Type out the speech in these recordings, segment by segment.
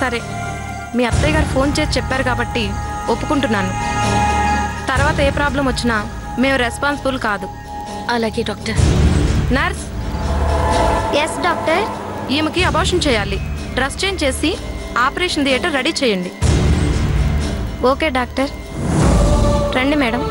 సరే, మీ అత్తయ్య గారు ఫోన్ చేసి చెప్పారు కాబట్టి ఒప్పుకుంటున్నాను. తర్వాత ఏ ప్రాబ్లం వచ్చినా మేము రెస్పాన్సిబుల్ కాదు. అలాగే డాక్టర్. నర్స్. Yes doctor. ఈమెకి అబార్షన్ చేయాలి. డ్రెస్ చేంజ్ చేసి ఆపరేషన్ థియేటర్ రెడీ చేయండి. Okay doctor. రండి మేడం.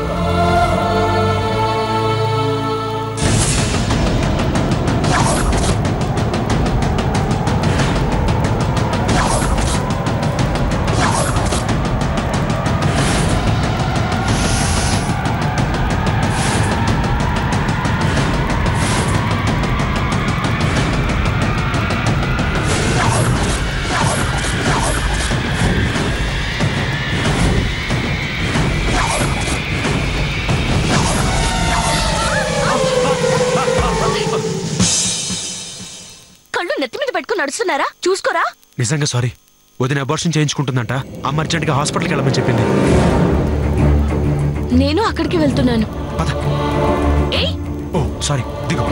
నడుస్తున్నారా? చూసుకోరా. నిజంగా సారీ. వదిన అబార్షన్ చేయించుకుంటుందంట. అమ్మ అర్జెంట్గా హాస్పిటల్కి వెళ్ళమని చెప్పింది. నేను అక్కడికి వెళ్తున్నాను. ఏయ్, ఓ సారీ, దిగు.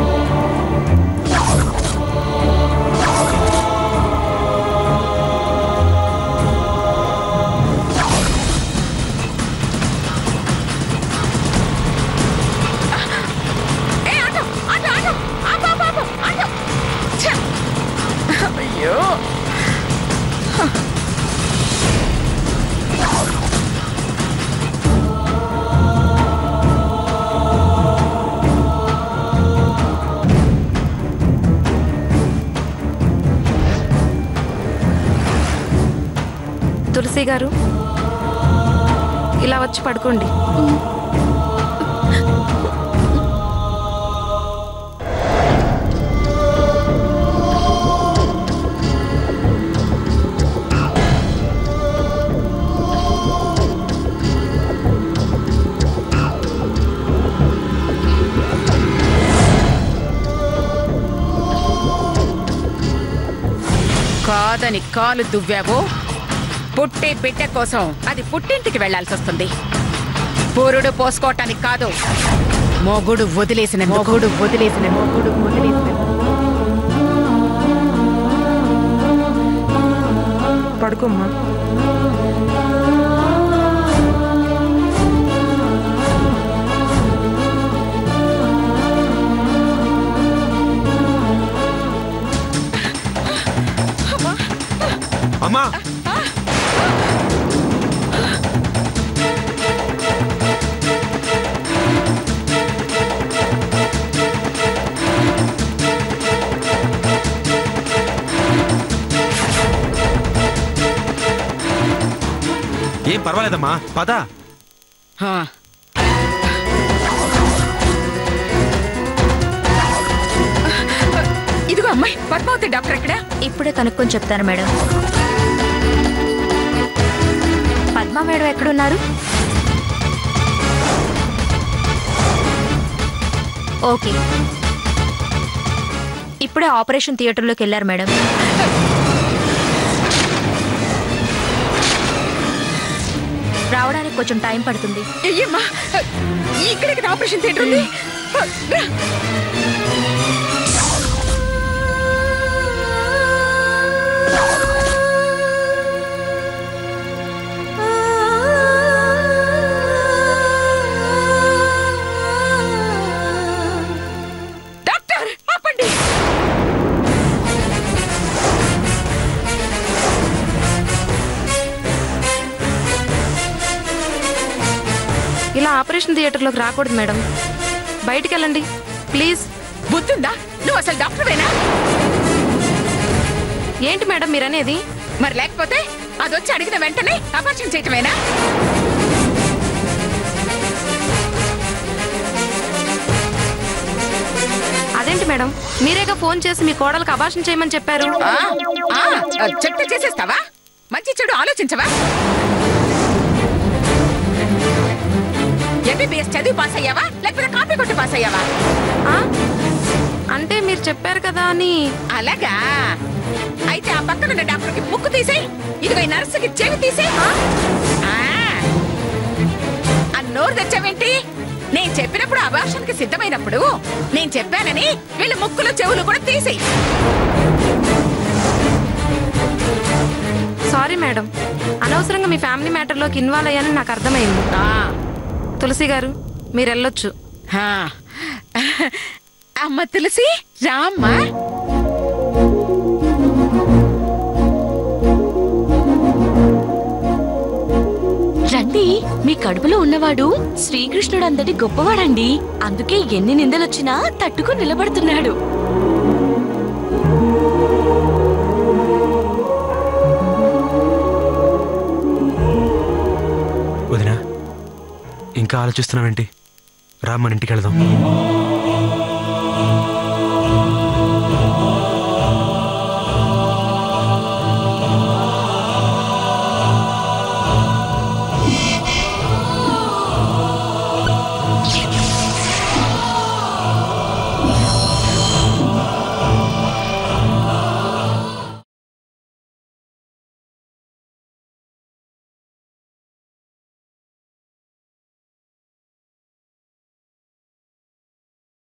తులసి గారు, ఇలా వచ్చి పడుకోండి. కాదని కాలు దువ్వావో పుట్టే బిడ్డ కోసం అది పుట్టింటికి వెళ్లాల్సి వస్తుంది. పూరుడు పోసుకోవటానికి కాదు. మొగుడు వదిలేసిన పడుకోమ్మా. అమ్మా, ఏం పర్వాలేదమ్మా, పద. ఇదిగో అమ్మాయి పద్మావతి డాక్టర్ ఎక్కడ? ఇప్పుడే కనుక్కొని చెప్తాను మేడం. పద్మా మేడం ఎక్కడున్నారు? ఓకే, ఇప్పుడే ఆపరేషన్ థియేటర్లోకి వెళ్ళారు మేడం. రావడానికి కొంచెం టైం పడుతుంది. అయ్యమ్మా, ఇక్కడికి ఆపరేషన్ థియేటర్ ఉంది. డాక్టర్ ఆపండి. ఇలా ఆపరేషన్ థియేటర్లోకి రాకూడదు మేడం. బయటికి వెళ్ళండి ప్లీజ్. బుద్ధుందా? నువ్వు అసలు డాక్టర్వేనా? ఏంటి మేడం మీరనేది? మరి లేకపోతే అదొచ్చి అడిగిన వెంటనే అబార్షన్ చేయటమేనా? అదేంటి మేడం, మీరేగా ఫోన్ చేసి మీ కోడలకు అబార్షన్ చేయమని చెప్పారు. చెప్తే చేసేస్తావా? మంచి చెడు ఆలోచించవా? ఎంబీబీఎస్ చదివి పాస్ అయ్యావా లేకపోతే కాపీ కొట్టి పాస్ అయ్యావా? అంటే మీరు చెప్పారు కదా అని. అలాగా? అయితే ఆ పక్కనున్న డాక్టర్కి ముక్కు తీసేయి, ఇదిగో నర్సుకి చెవి తీసేయి. ఆ నోరు తెచ్చావేంటి? నేను చెప్పినప్పుడు అబార్షన్ కి సిద్ధమైనప్పుడు నేను చెప్పానని వీళ్ళ ముక్కులు చెవులు కూడా తీసేయి. సారీ మేడం, అనవసరంగా మీ ఫ్యామిలీ మ్యాటర్లోకి ఇన్వాల్వ్ అయ్యానని నాకు అర్థమైంది. ఆ, తులసి గారు మీరు వెళ్ళొచ్చు. ఆ. అమ్మ తులసి రామ్మా. రండి, మీ కడుపులో ఉన్నవాడు శ్రీకృష్ణుడు అంతటి గొప్పవాడండి. అందుకే ఎన్ని నిందలొచ్చినా తట్టుకుని నిలబడుతున్నాడు. వదినా, ఇంకా ఆలోచిస్తున్నావేంటి? రా, మన ఇంటికి వెళదాం.